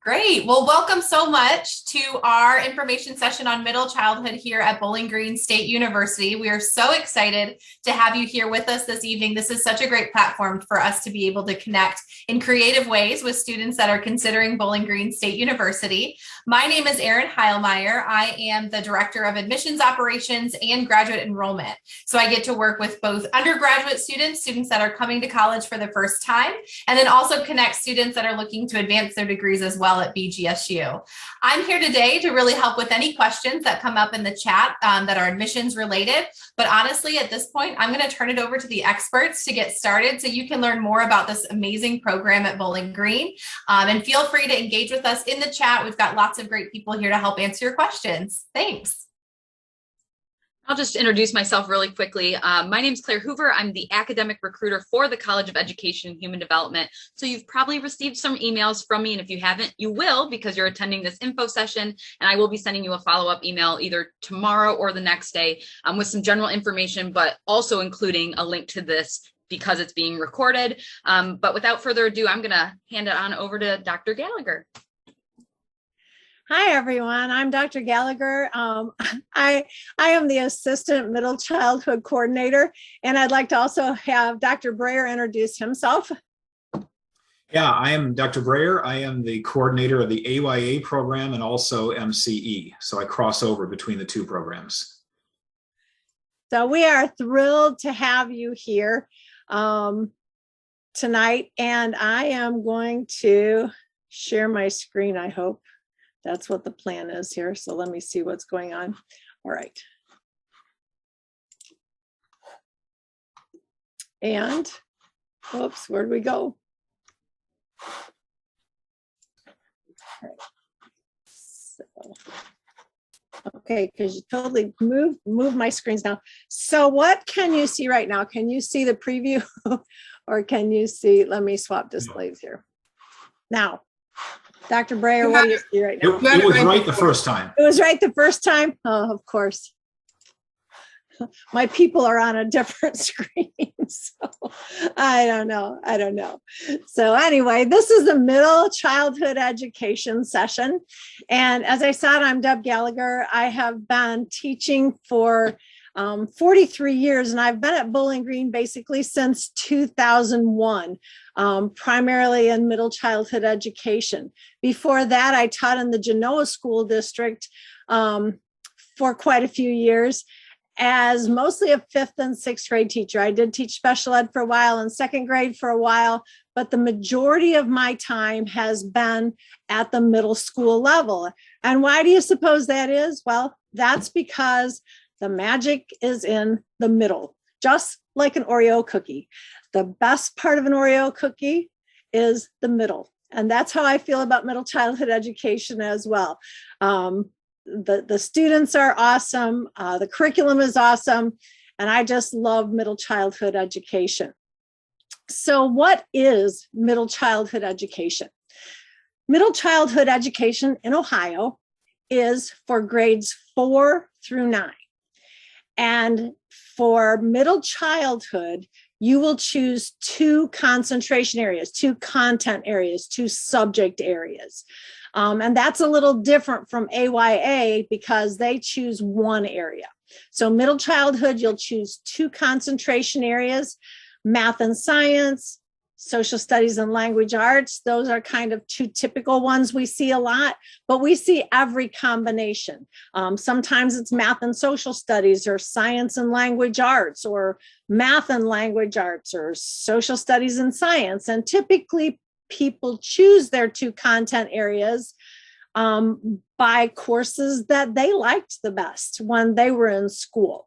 Great. Well, welcome so much to our information session on middle childhood here at Bowling Green State University. We are so excited to have you here with us this evening. This is such a great platform for us to be able to connect in creative ways with students that are considering Bowling Green State University. My name is Erin Heilmeyer. I am the Director of Admissions Operations and Graduate Enrollment. So I get to work with both undergraduate students that are coming to college for the first time, and then also connect students that are looking to advance their degrees as well at BGSU. I'm here today to really help with any questions that come up in the chat that are admissions related. But honestly, at this point, I'm going to turn it over to the experts to get started so you can learn more about this amazing program at Bowling Green. And feel free to engage with us in the chat. We've got lots of great people here to help answer your questions. Thanks. I'll just introduce myself really quickly. My name is Claire Hoover. I'm the academic recruiter for the College of Education and Human Development. So you've probably received some emails from me, and if you haven't, you will, because you're attending this info session, and I will be sending you a follow-up email either tomorrow or the next day with some general information, but also including a link to this because it's being recorded. But without further ado, I'm gonna hand it on over to Dr. Gallagher. Hi, everyone. I'm Dr. Gallagher. I am the Assistant Middle Childhood Coordinator, and I'd like to also have Dr. Breyer introduce himself. Yeah, I am Dr. Breyer. I am the coordinator of the AYA program and also MCE. So I cross over between the two programs. So we are thrilled to have you here tonight, and I am going to share my screen, I hope. That's what the plan is here. So let me see what's going on. All right. And, whoops, where'd we go? All right. So, okay, because you totally move my screens now. So what can you see right now? Can you see the preview or can you see, let me swap displays here. Now, Dr. Breyer, what do you see right now? It was right the first time. It was right the first time? Oh, of course. My people are on a different screen, so I don't know. So anyway, this is the middle childhood education session. And as I said, I'm Deb Gallagher. I have been teaching for 43 years, and I've been at Bowling Green basically since 2001, primarily in middle childhood education. Before that, I taught in the Genoa School District for quite a few years as mostly a 5th and 6th grade teacher. I did teach special ed for a while and 2nd grade for a while, but the majority of my time has been at the middle school level. And why do you suppose that is? Well, that's because the magic is in the middle, just like an Oreo cookie. The best part of an Oreo cookie is the middle. And that's how I feel about middle childhood education as well. The students are awesome. The curriculum is awesome. And I just love middle childhood education. So what is middle childhood education? Middle childhood education in Ohio is for grades 4 through 9. And for middle childhood, you will choose 2 concentration areas, 2 content areas, 2 subject areas. And that's a little different from AYA because they choose 1 area. So middle childhood, you'll choose 2 concentration areas, math and science, social studies and language arts. Those are kind of 2 typical ones we see a lot, but we see every combination. Sometimes it's math and social studies, or science and language arts, or math and language arts, or social studies and science. And typically people choose their 2 content areas by courses that they liked the best when they were in school.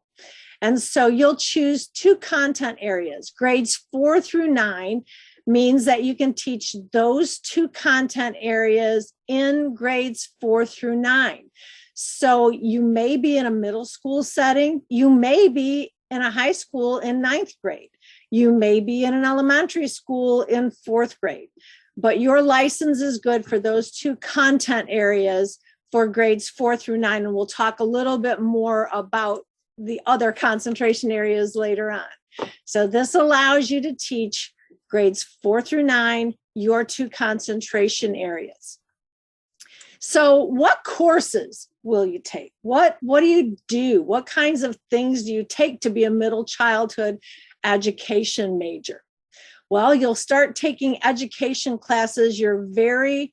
And so you'll choose 2 content areas. Grades 4 through 9 means that you can teach those 2 content areas in grades 4 through 9. So you may be in a middle school setting. You may be in a high school in 9th grade. You may be in an elementary school in 4th grade. But your license is good for those 2 content areas for grades 4 through 9. And we'll talk a little bit more about the other concentration areas later on. So this allows you to teach grades 4 through 9, your 2 concentration areas. So what courses will you take? What do you do? What kinds of things do you take to be a middle childhood education major? Well, you'll start taking education classes your very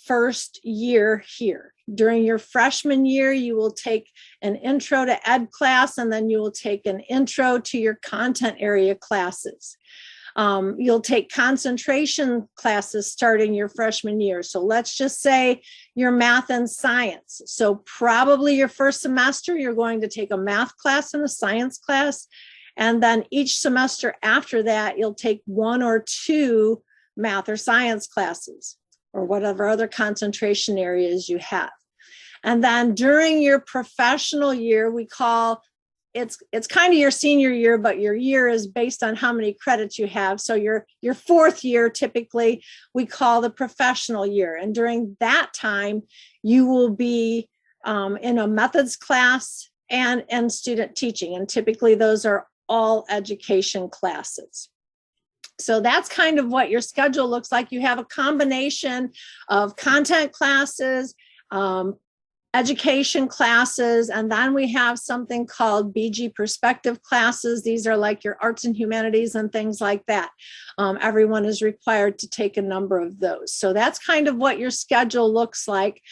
first year here. During your freshman year, you will take an intro to ed class, and then you will take an intro to your content area classes. You'll take concentration classes starting your freshman year. So let's just say your math and science. So probably your first semester, you're going to take a math class and a science class. And then each semester after that, you'll take 1 or 2 math or science classes or whatever other concentration areas you have. And then during your professional year, we call it's kind of your senior year, but your year is based on how many credits you have. So your 4th year, typically, we call the professional year. And during that time, you will be in a methods class and student teaching. And typically those are all education classes. So that's kind of what your schedule looks like. You have a combination of content classes, education classes, and then we have something called BG perspective classes. These are like your arts and humanities and things like that. Everyone is required to take a number of those. So that's kind of what your schedule looks like.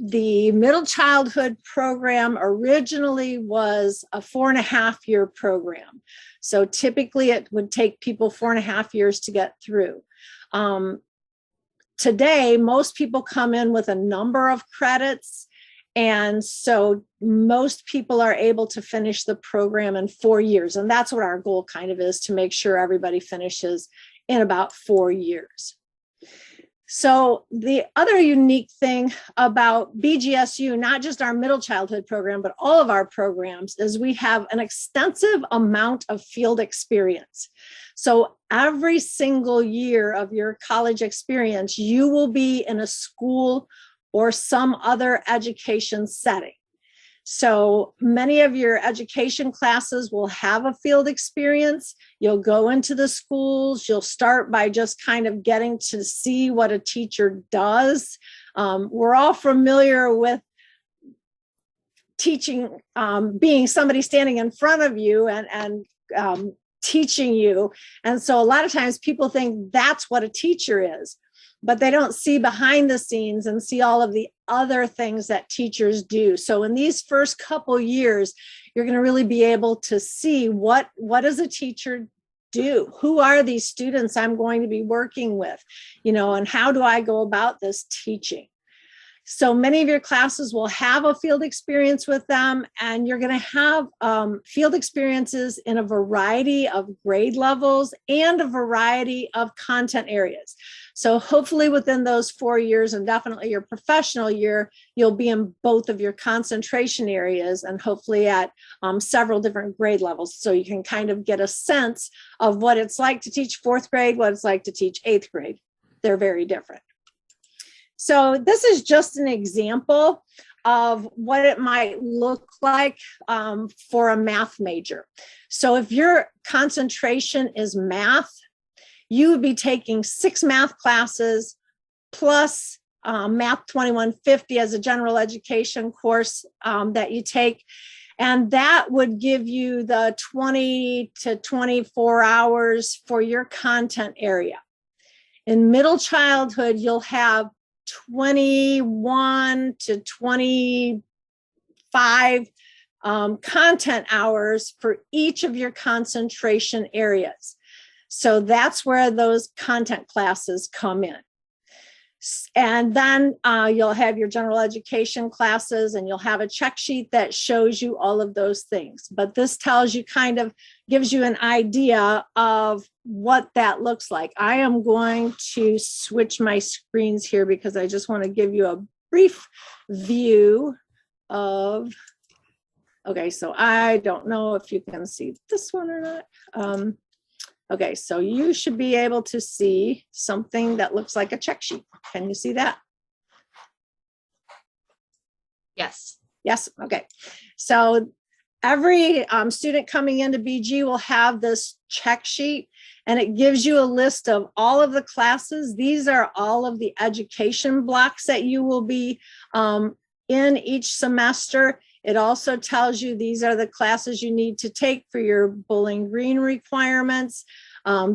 The middle childhood program originally was a 4.5-year program. So typically it would take people 4.5 years to get through. Today, most people come in with a number of credits. And so most people are able to finish the program in 4 years. And that's what our goal kind of is, to make sure everybody finishes in about 4 years. So the other unique thing about BGSU, not just our middle childhood program, but all of our programs, is we have an extensive amount of field experience. So every single year of your college experience, you will be in a school or some other education setting. So many of your education classes will have a field experience. You'll go into the schools. You'll start by just kind of getting to see what a teacher does. We're all familiar with teaching, being somebody standing in front of you and teaching you. And so a lot of times people think that's what a teacher is, but they don't see behind the scenes and see all of the other things that teachers do. So in these first couple years, you're going to really be able to see what does a teacher do? Who are these students I'm going to be working with? And how do I go about this teaching? So many of your classes will have a field experience with them, and you're going to have field experiences in a variety of grade levels and a variety of content areas. So hopefully within those 4 years, and definitely your professional year, you'll be in both of your concentration areas and hopefully at several different grade levels. So you can kind of get a sense of what it's like to teach 4th grade, what it's like to teach 8th grade. They're very different. So this is just an example of what it might look like for a math major. So if your concentration is math, you would be taking 6 math classes plus Math 2150 as a general education course that you take. And that would give you the 20 to 24 hours for your content area. In middle childhood, you'll have 21 to 25 content hours for each of your concentration areas. So that's where those content classes come in. And then you'll have your general education classes, and you'll have a check sheet that shows you all of those things. But this tells you, kind of gives you an idea of what that looks like. I am going to switch my screens here because I just want to give you a brief view of, okay, so I don't know if you can see this one or not. Okay, so you should be able to see something that looks like a check sheet. Can you see that? Yes. Yes, okay. So every student coming into BG will have this check sheet, and it gives you a list of all of the classes. These are all of the education blocks that you will be in each semester. It also tells you these are the classes you need to take for your Bowling Green requirements.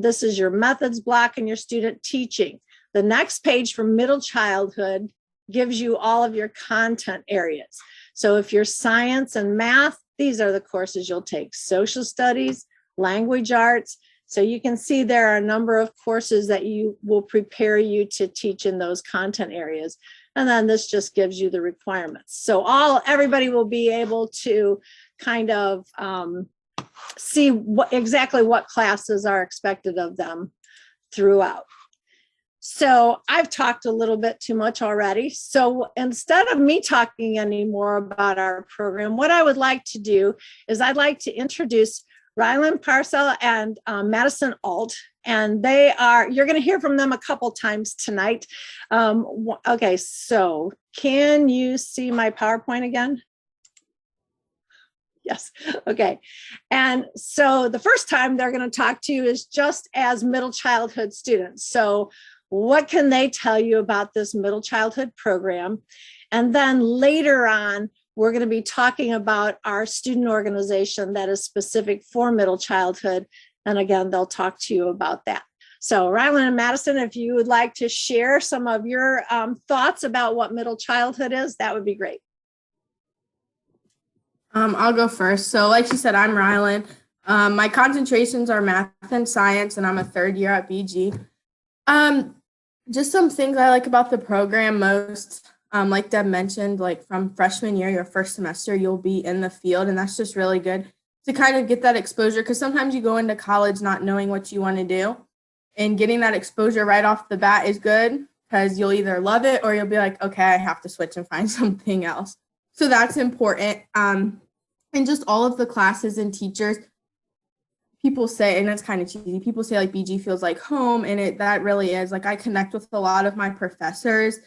This is your methods block and your student teaching. The next page for middle childhood gives you all of your content areas. So if you're science and math, these are the courses you'll take. Social studies, language arts. So you can see there are a number of courses that you will prepare you to teach in those content areas. And then this just gives you the requirements. So everybody will be able to kind of see exactly what classes are expected of them throughout. So I've talked a little bit too much already. So instead of me talking anymore about our program, what I would like to do is I'd like to introduce Rylan Parcell and Madison Alt. And you're going to hear from them a couple times tonight. Okay, so can you see my PowerPoint again? Yes, okay. And so the first time they're going to talk to you is just as middle childhood students. So what can they tell you about this middle childhood program? And then later on, we're going to be talking about our student organization that is specific for middle childhood. And again, they'll talk to you about that. So Rylan and Madison, if you would like to share some of your thoughts about what middle childhood is, that would be great. I'll go first. So like she said, I'm Rylan. My concentrations are math and science, and I'm a third year at BG. Just some things I like about the program most, like Deb mentioned, like from freshman year, your first semester, you'll be in the field, and that's just really good to kind of get that exposure, because sometimes you go into college not knowing what you want to do, and getting that exposure right off the bat is good, because you'll either love it or you'll be like, okay, I have to switch and find something else. So that's important. And just all of the classes and teachers, people say, and that's kind of cheesy, people say like BG feels like home, and that really is. Like I connect with a lot of my professors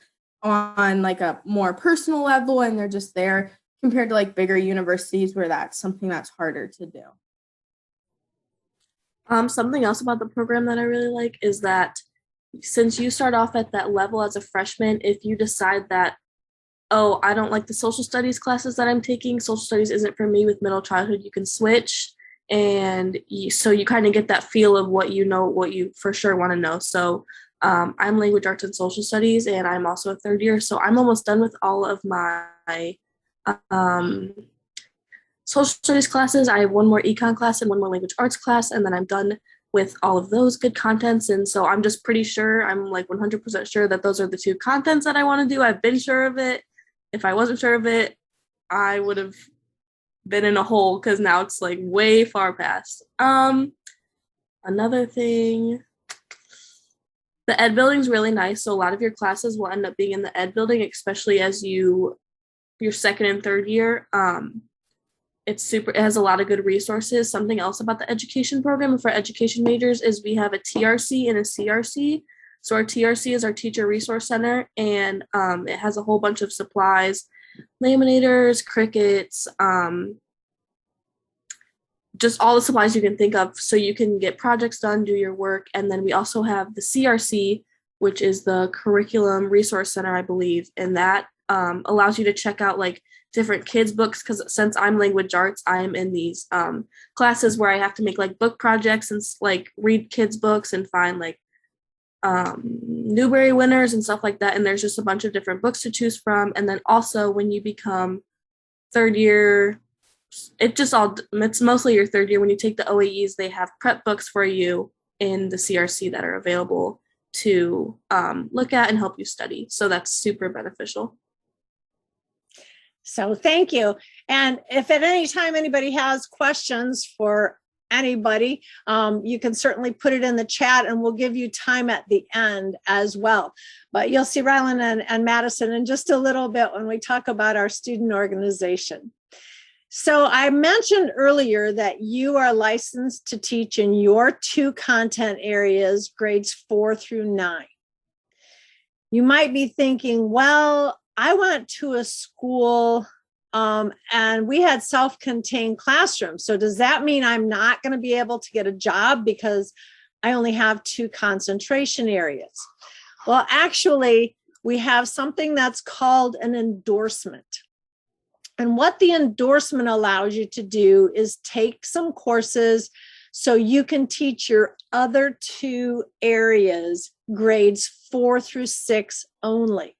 on like a more personal level, and they're just there, compared to like bigger universities where that's something that's harder to do. Something else about the program that I really like is that since you start off at that level as a freshman, if you decide that, oh, I don't like the social studies classes that I'm taking, social studies isn't for me with middle childhood, you can switch. And so you kind of get that feel of what you know, what you for sure want to know. So I'm language arts and social studies, and I'm also a third year. So I'm almost done with all of my social studies classes. I have one more econ class and one more language arts class, and then I'm done with all of those good contents. And so I'm just pretty sure, I'm like 100% sure that those are the two contents that I want to do. I've been sure of it. If I wasn't sure of it, I would have been in a hole, because now it's like way far past. Another thing, the ed building's really nice. So a lot of your classes will end up being in the ed building, especially as your second and third year. It has a lot of good resources. Something else about the education program for education majors is we have a TRC and a CRC. So our TRC is our Teacher Resource Center, and it has a whole bunch of supplies, laminators, crickets, just all the supplies you can think of so you can get projects done, do your work. And then we also have the CRC, which is the Curriculum Resource Center, I believe, and that allows you to check out like different kids' books, because since I'm language arts, I'm in these classes where I have to make like book projects and like read kids' books and find like Newbery winners and stuff like that. And there's just a bunch of different books to choose from. And then also when you become third year, it's mostly your third year. When you take the OAEs, they have prep books for you in the CRC that are available to look at and help you study. So that's super beneficial. So thank you. And if at any time anybody has questions for anybody, you can certainly put it in the chat, and we'll give you time at the end as well. But you'll see Rylan and Madison in just a little bit when we talk about our student organization. So I mentioned earlier that you are licensed to teach in your two content areas, grades 4 through 9. You might be thinking, well, I went to a school and we had self-contained classrooms. So does that mean I'm not going to be able to get a job because I only have 2 concentration areas. Well, actually, we have something that's called an endorsement. And what the endorsement allows you to do is take some courses so you can teach your other 2 areas, grades 4 through 6 only.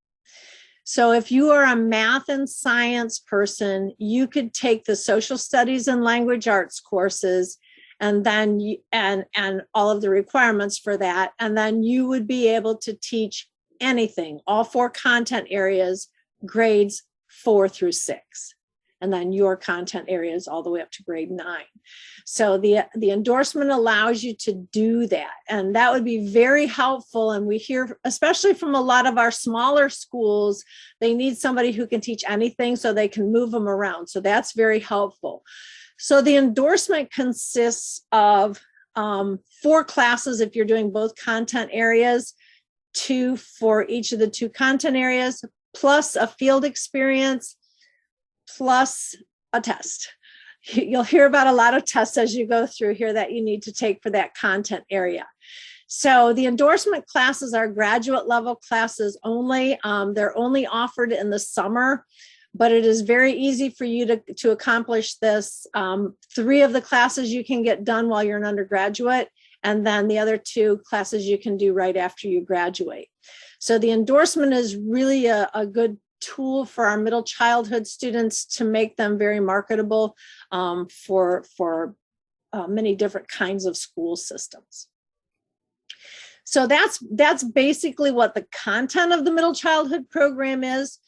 So if you are a math and science person, you could take the social studies and language arts courses and then and all of the requirements for that. And then you would be able to teach anything, all 4 content areas, grades 4 through 6. And then your content areas all the way up to grade 9. So the endorsement allows you to do that. And that would be very helpful. And we hear, especially from a lot of our smaller schools, they need somebody who can teach anything so they can move them around. So that's very helpful. So the endorsement consists of 4 classes if you're doing both content areas, 2 for each of the 2 content areas, plus a field experience, plus a test. You'll hear about a lot of tests as you go through here that you need to take for that content area. So the endorsement classes are graduate level classes only. They're only offered in the summer, but it is very easy for you to accomplish this. 3 of the classes you can get done while you're an undergraduate, and then the other 2 classes you can do right after you graduate. So the endorsement is really a good tool for our middle childhood students to make them very marketable for many different kinds of school systems. So that's basically what the content of the middle childhood program is.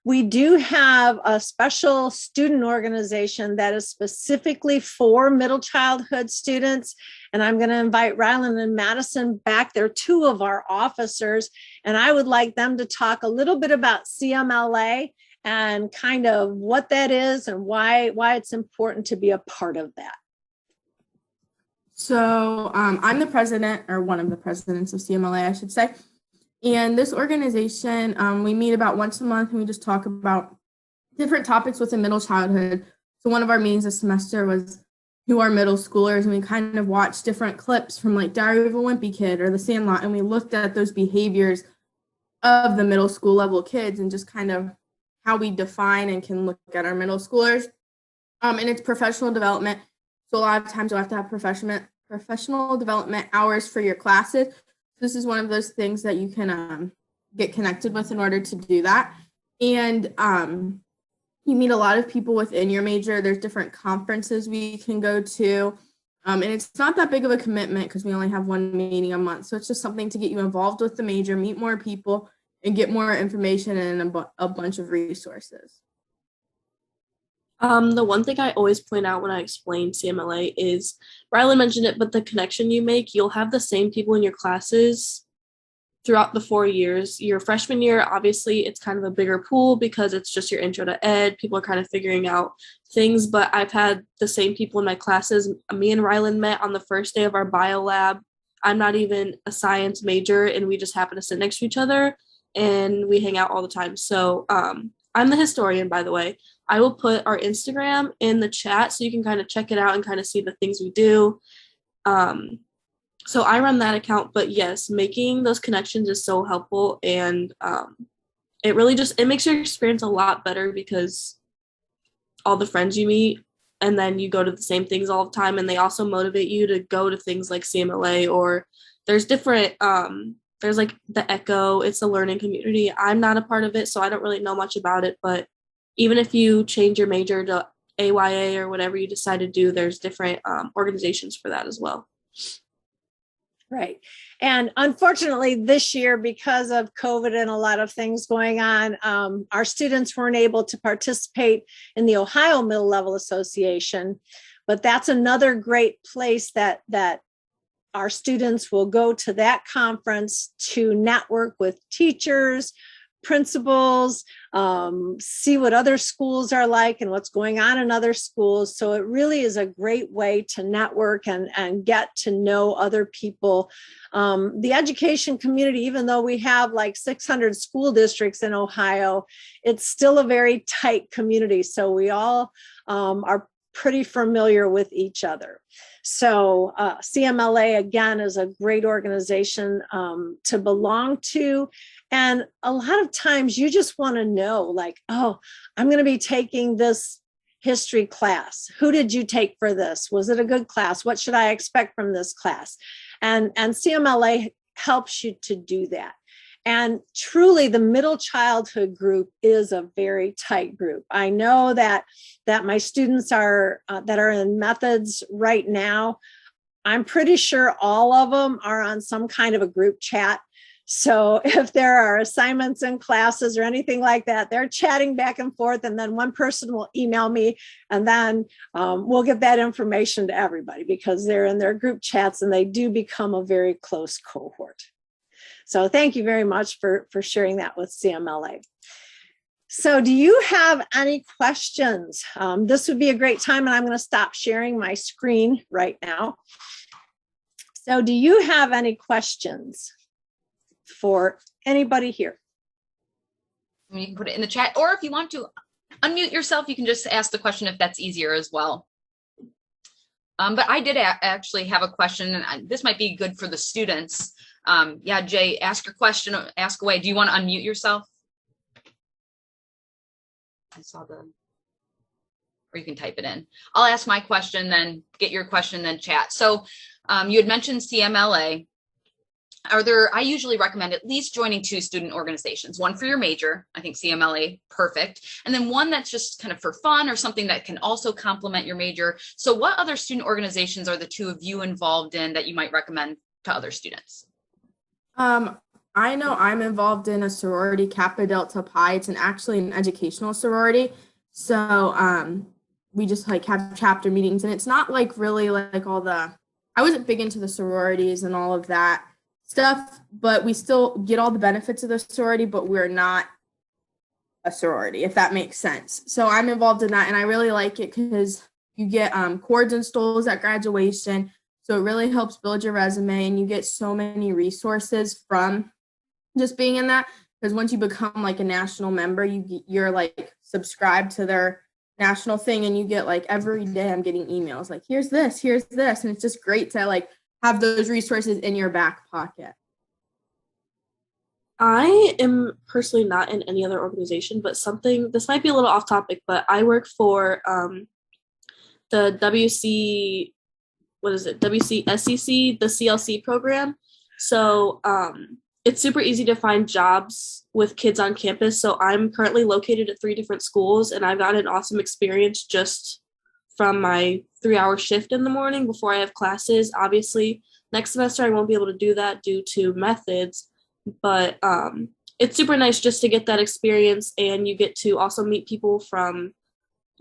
We do have a special student organization that is specifically for middle childhood students. And I'm going to invite Ryland and Madison back. They're 2 of our officers. And I would like them to talk a little bit about CMLA and kind of what that is and why it's important to be a part of that. So I'm the president, or one of the presidents of CMLA, I should say. And this organization, we meet about once a month and we just talk about different topics within middle childhood. So one of our meetings this semester was who are middle schoolers, and we kind of watched different clips from like Diary of a Wimpy Kid or The Sandlot, and we looked at those behaviors of the middle school level kids and just kind of how we define and can look at our middle schoolers. And it's professional development. So a lot of times you'll have to have professional development hours for your classes. This is one of those things that you can get connected with in order to do that. And you meet a lot of people within your major. There's different conferences we can go to. And it's not that big of a commitment because we only have 1 meeting a month. So it's just something to get you involved with the major, meet more people, and get more information and a bunch of resources. The one thing I always point out when I explain CMLA is, Rylan mentioned it, but the connection you make, you'll have the same people in your classes throughout the 4 years. Your freshman year, obviously, it's kind of a bigger pool because it's just your intro to ed. People are kind of figuring out things, but I've had the same people in my classes. Me and Rylan met on the first day of our bio lab. I'm not even a science major, and we just happen to sit next to each other, and we hang out all the time. So I'm the historian, by the way. I will put our Instagram in the chat so you can kind of check it out and kind of see the things we do. So I run that account, but yes, making those connections is so helpful, and it really it makes your experience a lot better because all the friends you meet, and then you go to the same things all the time, and they also motivate you to go to things like CMLA, or there's different, there's like the ECHO, it's a learning community. I'm not a part of it, so I don't really know much about it, but even if you change your major to AYA or whatever you decide to do, there's different organizations for that as well. Right. And unfortunately, this year, because of COVID and a lot of things going on, our students weren't able to participate in the Ohio Middle Level Association. But that's another great place that our students will go to that conference to network with teachers, principals, see what other schools are like and what's going on in other schools. So it really is a great way to network and get to know other people. The education community, even though we have like 600 school districts in Ohio, it's still a very tight community. So we all are pretty familiar with each other. So CMLA, again, is a great organization to belong to. And a lot of times you just want to know, like, oh, I'm going to be taking this history class. Who did you take for this? Was it a good class? What should I expect from this class? And CMLA helps you to do that. And truly, the middle childhood group is a very tight group. I know that my students are that are in methods right now. I'm pretty sure all of them are on some kind of a group chat. So if there are assignments in classes or anything like that, they're chatting back and forth, and then one person will email me, and then we'll get that information to everybody because they're in their group chats and they do become a very close cohort. So thank you very much for sharing that with CMLA. So do you have any questions? This would be a great time, and I'm going to stop sharing my screen right now. So do you have any questions for anybody here? You can put it in the chat, or if you want to unmute yourself, you can just ask the question if that's easier as well. But I did actually have a question, and this might be good for the students. Yeah, Jay, ask your question, ask away. Do you want to unmute yourself? I saw or you can type it in. I'll ask my question, then get your question, then chat. So you had mentioned CMLA. I usually recommend at least joining 2 student organizations, one for your major, I think CMLA, perfect. And then one that's just kind of for fun or something that can also complement your major. So what other student organizations are the 2 of you involved in that you might recommend to other students? I know I'm involved in a sorority, Kappa Delta Pi. It's actually an educational sorority. So we just like have chapter meetings, and it's not like really like I wasn't big into the sororities and all of that stuff, but we still get all the benefits of the sorority, but we're not a sorority, if that makes sense. So I'm involved in that, and I really like it because you get cords and stoles at graduation. So it really helps build your resume, and you get so many resources from just being in that. Because once you become like a national member, you're like subscribed to their national thing, and you get like every day I'm getting emails like, here's this, and it's just great to like have those resources in your back pocket. I am personally not in any other organization, but this might be a little off topic, but I work for the WCSEC, the CLC program. So it's super easy to find jobs with kids on campus. So I'm currently located at 3 different schools, and I've got an awesome experience just from my 3-hour shift in the morning before I have classes. Obviously, next semester I won't be able to do that due to methods, but it's super nice just to get that experience, and you get to also meet people from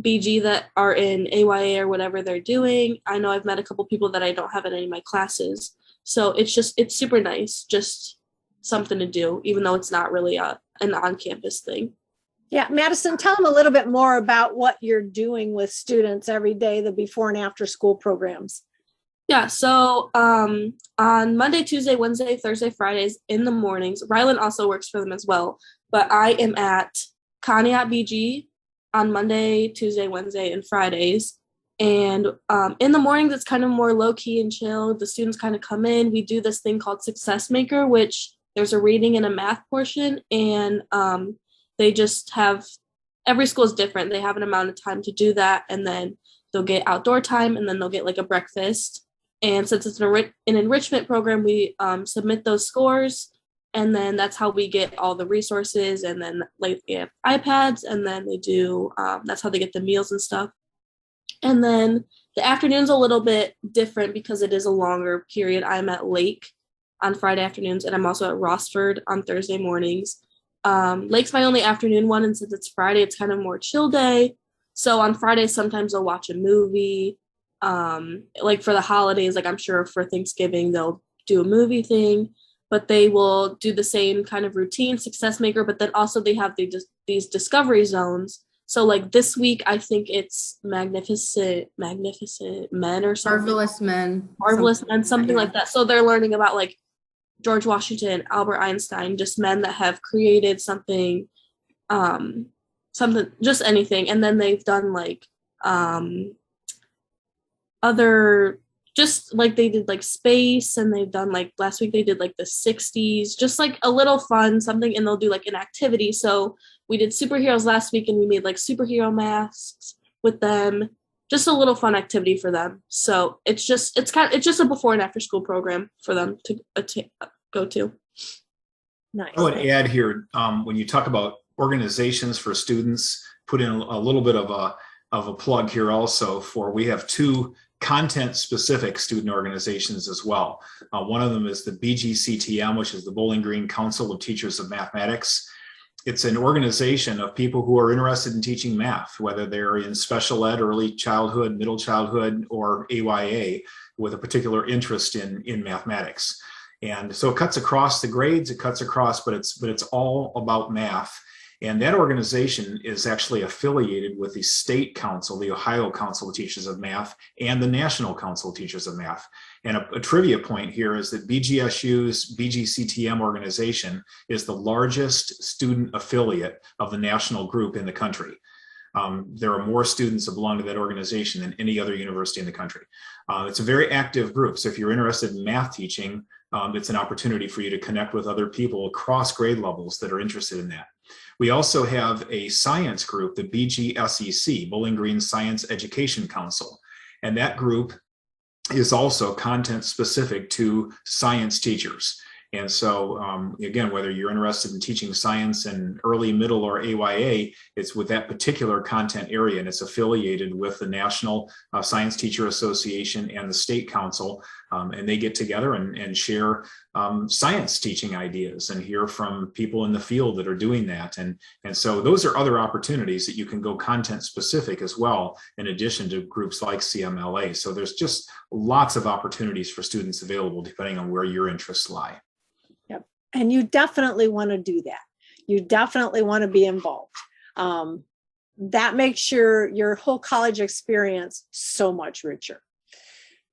BG that are in AYA or whatever they're doing. I know I've met a couple people that I don't have in any of my classes. So it's super nice, just something to do, even though it's not really an on-campus thing. Yeah, Madison, tell them a little bit more about what you're doing with students every day, the before and after school programs. Yeah, so on Monday, Tuesday, Wednesday, Thursday, Fridays in the mornings, Rylan also works for them as well, but I am at Conneaut BG on Monday, Tuesday, Wednesday, and Fridays. And in the mornings, it's kind of more low-key and chill. The students kind of come in. We do this thing called Success Maker, which there's a reading and a math portion, and they just have, every school is different. They have an amount of time to do that, and then they'll get outdoor time, and then they'll get like a breakfast. And since it's an enrichment program, we submit those scores, and then that's how we get all the resources, and then like they have iPads, and then they do, that's how they get the meals and stuff. And then the afternoon's a little bit different because it is a longer period. I'm at Lake on Friday afternoons, and I'm also at Rossford on Thursday mornings. Lake's my only afternoon one, and since it's Friday, it's kind of more chill day. So on Fridays, sometimes I'll watch a movie. Like for the holidays, like I'm sure for Thanksgiving, they'll do a movie thing, but they will do the same kind of routine, Success Maker, but then also they have these discovery zones. So like this week, I think it's Magnificent Men or something. Marvelous Men, something like that. So they're learning about like George Washington, Albert Einstein, just men that have created something, just anything. And then they've done like other just like they did like space, and they've done like last week they did like the 60s, just like a little fun something, and they'll do like an activity. So we did superheroes last week, and we made like superhero masks with them, just a little fun activity for them. So it's just a before and after school program for them to go to. Nice. I would add here, when you talk about organizations for students, put in a little bit of a plug here also for, we have two content specific student organizations as well. One of them is the BGCTM, which is the Bowling Green Council of Teachers of Mathematics. It's an organization of people who are interested in teaching math, whether they're in special ed, early childhood, middle childhood, or AYA, with a particular interest in mathematics. And so it cuts across the grades, it cuts across, but it's all about math. And that organization is actually affiliated with the state council, the Ohio Council of Teachers of Math, and the National Council of Teachers of Math. And a trivia point here is that BGSU's BGCTM organization is the largest student affiliate of the national group in the country. There are more students that belong to that organization than any other university in the country. It's a very active group. So if you're interested in math teaching, it's an opportunity for you to connect with other people across grade levels that are interested in that. We also have a science group, the BGSEC, Bowling Green Science Education Council. And that group is also content specific to science teachers. And so, again, whether you're interested in teaching science in early, middle, or AYA, it's with that particular content area, and it's affiliated with the National Science Teacher Association and the State Council, and they get together and share science teaching ideas and hear from people in the field that are doing that. And so those are other opportunities that you can go content specific as well, in addition to groups like CMLA. So there's just lots of opportunities for students available depending on where your interests lie. And you definitely want to do that. You definitely want to be involved. That makes your whole college experience so much richer.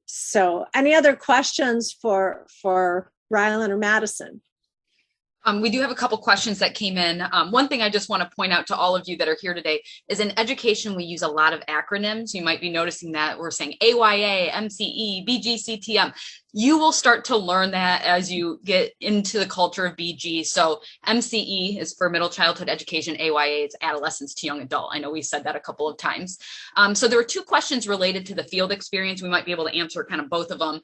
So any other questions for Rylan or Madison? We do have a couple questions that came in. One thing I just want to point out to all of you that are here today is in education, we use a lot of acronyms. You might be noticing that we're saying AYA, MCE, BGCTM. You will start to learn that as you get into the culture of BG. So MCE is for middle childhood education. AYA is adolescence to young adult. I know we said that a couple of times. So there were two questions related to the field experience. We might be able to answer kind of both of them.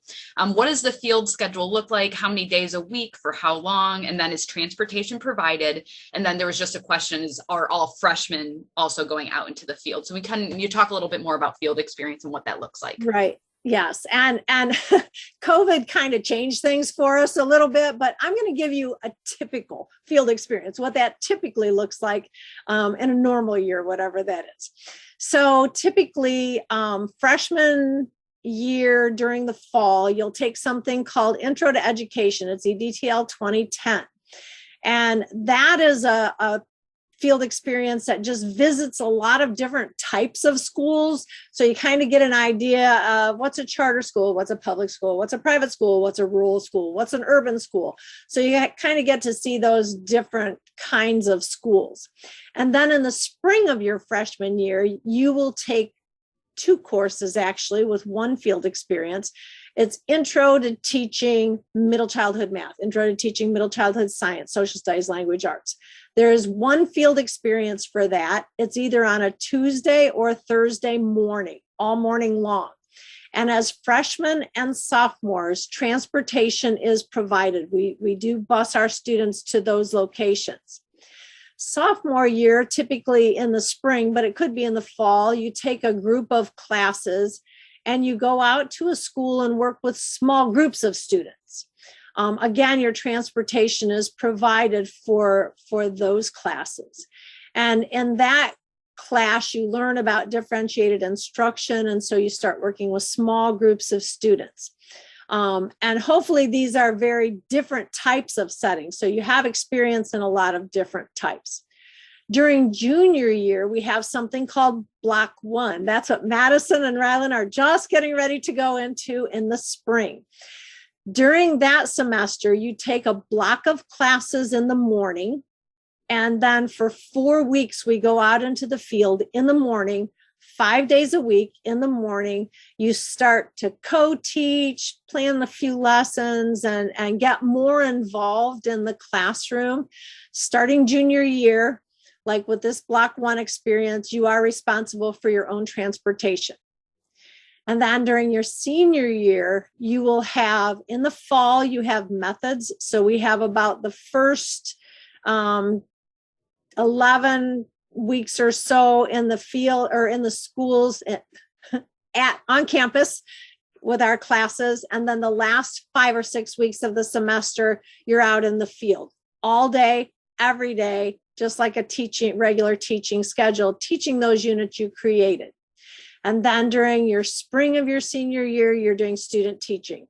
What does the field schedule look like? How many days a week? For how long? And then is transportation provided? And then there was just a question, are all freshmen also going out into the field? So you talk a little bit more about field experience and what that looks like. Right. Yes. And COVID kind of changed things for us a little bit, but I'm going to give you a typical field experience, what that typically looks like in a normal year, whatever that is. So typically freshman year during the fall, you'll take something called Intro to Education. It's EDTL 2010. And that is a field experience that just visits a lot of different types of schools. So you kind of get an idea of what's a charter school, what's a public school, what's a private school, what's a rural school, what's an urban school. So you kind of get to see those different kinds of schools. And then in the spring of your freshman year, you will take two courses actually with one field experience. It's Intro to Teaching Middle Childhood Math, Intro to Teaching Middle Childhood Science, Social Studies, Language Arts. There is one field experience for that. It's either on a Tuesday or Thursday morning, all morning long. And as freshmen and sophomores, transportation is provided. We do bus our students to those locations. Sophomore year, typically in the spring, but it could be in the fall, you take a group of classes and you go out to a school and work with small groups of students. Again, your transportation is provided for those classes. And in that class, you learn about differentiated instruction. And so you start working with small groups of students. And hopefully these are very different types of settings. So you have experience in a lot of different types. During junior year, we have something called Block 1. That's what Madison and Rylan are just getting ready to go into in the spring. During that semester, you take a block of classes in the morning, and then for 4 weeks, we go out into the field in the morning 5 days a week in the morning. You start to co-teach, plan a few lessons, and get more involved in the classroom. Starting junior year, like with this Block 1 experience, you are responsible for your own transportation. And then during your senior year, you will have, in the fall, you have methods. So we have about the first 11 weeks or so in the field or in the schools on campus with our classes. And then the last 5 or 6 weeks of the semester, you're out in the field all day, every day, just like a regular teaching schedule, teaching those units you created. And then during your spring of your senior year, you're doing student teaching.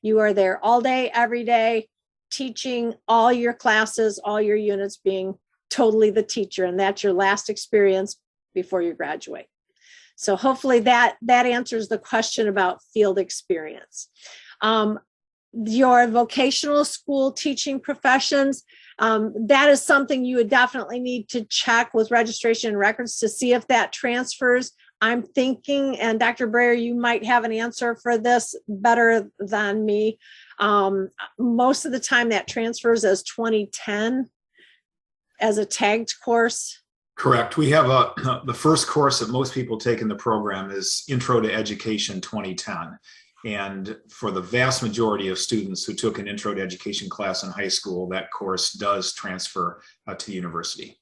You are there all day, every day, teaching all your classes, all your units, being totally the teacher. And that's your last experience before you graduate. So hopefully that answers the question about field experience. Your vocational school teaching professions, that is something you would definitely need to check with registration and records to see if that transfers. I'm thinking, and Dr. Breyer, you might have an answer for this better than me. Most of the time that transfers as 2010 as a tagged course. Correct. We have the first course that most people take in the program is Intro to Education 2010. And for the vast majority of students who took an Intro to Education class in high school, that course does transfer to university.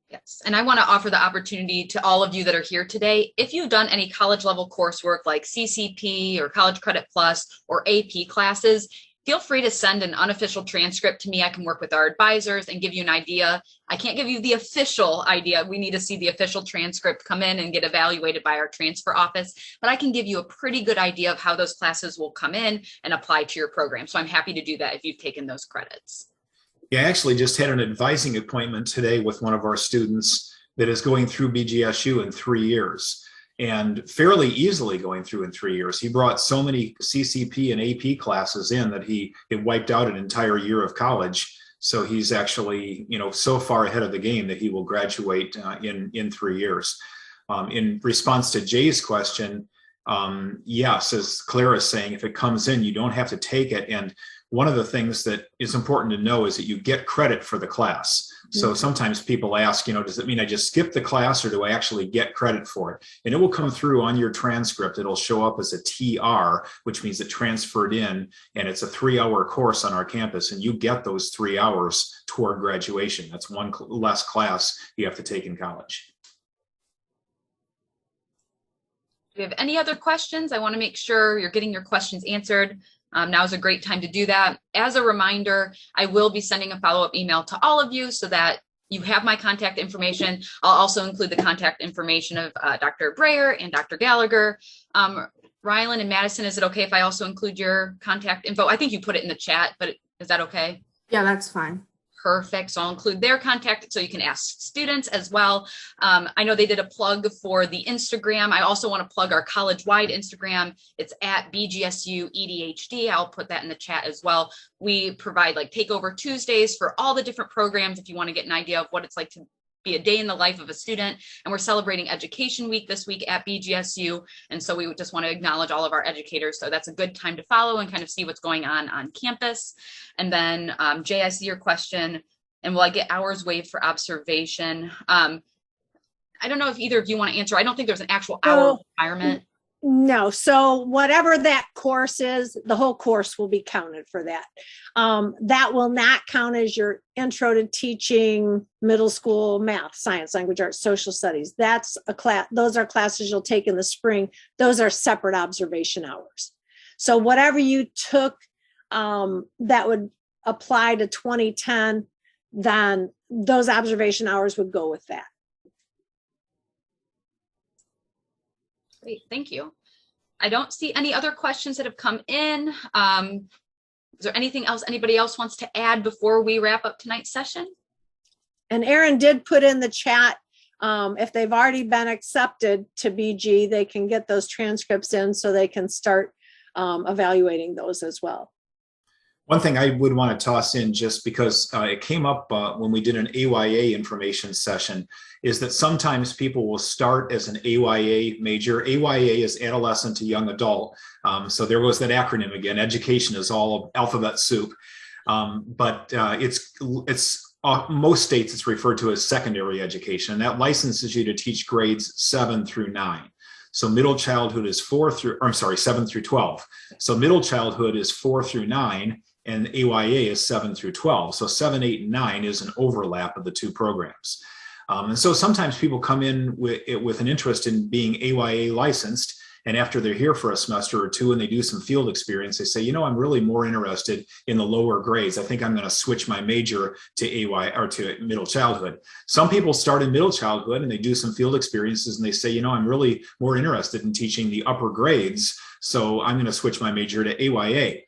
Yes, and I want to offer the opportunity to all of you that are here today. If you've done any college level coursework like CCP or College Credit Plus or AP classes, feel free to send an unofficial transcript to me. I can work with our advisors and give you an idea. I can't give you the official idea. We need to see the official transcript come in and get evaluated by our transfer office, but I can give you a pretty good idea of how those classes will come in and apply to your program. So I'm happy to do that if you've taken those credits. Yeah, I actually just had an advising appointment today with one of our students that is going through BGSU in 3 years, and fairly easily going through in 3 years. He brought so many CCP and AP classes in that it wiped out an entire year of college. So he's actually, so far ahead of the game that he will graduate in 3 years. In response to Jay's question, yes, as Claire is saying, if it comes in, you don't have to take it. And one of the things that is important to know is that you get credit for the class. So sometimes people ask, does it mean I just skip the class or do I actually get credit for it? And it will come through on your transcript. It'll show up as a TR, which means it transferred in, and it's a 3-hour course on our campus. And you get those 3 hours toward graduation. That's one less class you have to take in college. Do you have any other questions? I want to make sure you're getting your questions answered. Now is a great time to do that. As a reminder, I will be sending a follow-up email to all of you so that you have my contact information. I'll also include the contact information of Dr. Breyer and Dr. Gallagher. Rylan and Madison, is it okay if I also include your contact info? I think you put it in the chat, but is that okay? Yeah, that's fine. Perfect. So I'll include their contact so you can ask students as well. I know they did a plug for the Instagram. I also want to plug our college-wide Instagram. It's at BGSU EDHD. I'll put that in the chat as well. We provide like Takeover Tuesdays for all the different programs if you want to get an idea of what it's like to be a day in the life of a student. And we're celebrating Education Week this week at BGSU. And so we just want to acknowledge all of our educators. So that's a good time to follow and kind of see what's going on campus. And then Jay, I see your question. And will I get hours waived for observation? I don't know if either of you want to answer. I don't think there's an actual hour requirement. No. So whatever that course is, the whole course will be counted for that. That will not count as your intro to teaching, middle school math, science, language arts, social studies. That's a class. Those are classes you'll take in the spring. Those are separate observation hours. So whatever you took that would apply to 2010, then those observation hours would go with that. Great, thank you. I don't see any other questions that have come in. Is there anything else anybody else wants to add before we wrap up tonight's session? And Erin did put in the chat, if they've already been accepted to BG, they can get those transcripts in so they can start evaluating those as well. One thing I would want to toss in, just because it came up when we did an AYA information session, is that sometimes people will start as an AYA major. AYA is adolescent to young adult. So there was that acronym again. Education is all alphabet soup. But most states it's referred to as secondary education. And that licenses you to teach grades 7 through 9. So middle childhood is 7 through 12. So middle childhood is 4 through 9. And AYA is 7 through 12. So 7, 8, and 9 is an overlap of the two programs. And so sometimes people come in with an interest in being AYA licensed. And after they're here for a semester or two and they do some field experience, they say, I'm really more interested in the lower grades. I think I'm going to switch my major to AY or to middle childhood. Some people start in middle childhood and they do some field experiences and they say, I'm really more interested in teaching the upper grades. So I'm going to switch my major to AYA.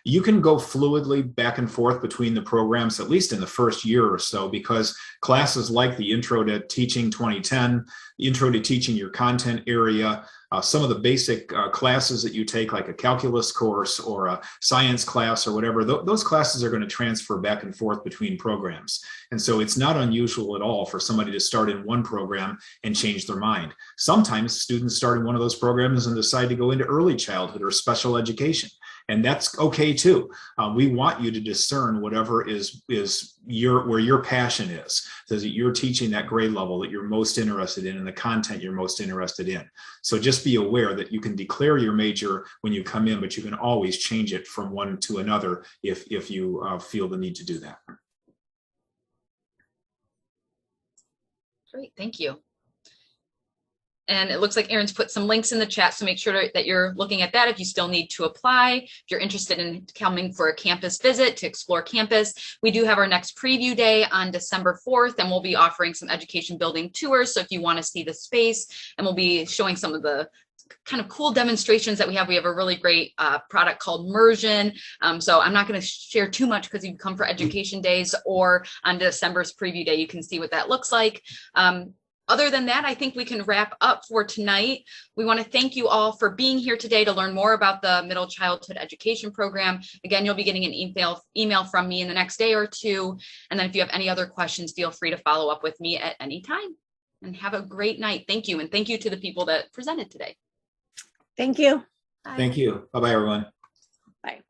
You can go fluidly back and forth between the programs, at least in the first year or so, because classes like the Intro to Teaching 2010, Intro to Teaching Your Content Area, some of the basic classes that you take, like a calculus course or a science class or whatever, those classes are going to transfer back and forth between programs. And so it's not unusual at all for somebody to start in one program and change their mind. Sometimes students start in one of those programs and decide to go into early childhood or special education. And that's okay too. We want you to discern whatever is where your passion is, so that you're teaching that grade level that you're most interested in and the content you're most interested in. So just be aware that you can declare your major when you come in, but you can always change it from one to another if you feel the need to do that. Great, thank you. And it looks like Erin's put some links in the chat, so make sure that you're looking at that if you still need to apply. If you're interested in coming for a campus visit to explore campus, we do have our next preview day on December 4th, and we'll be offering some education building tours. So if you want to see the space, and we'll be showing some of the kind of cool demonstrations that we have. We have a really great product called Immersion. So I'm not going to share too much because you can come for education days, or on December's preview day, you can see what that looks like. Other than that, I think we can wrap up for tonight. We want to thank you all for being here today to learn more about the Middle Childhood Education Program. Again, you'll be getting an email from me in the next day or two. And then if you have any other questions, feel free to follow up with me at any time. And have a great night. Thank you. And thank you to the people that presented today. Thank you. Bye. Thank you. Bye-bye, everyone. Bye.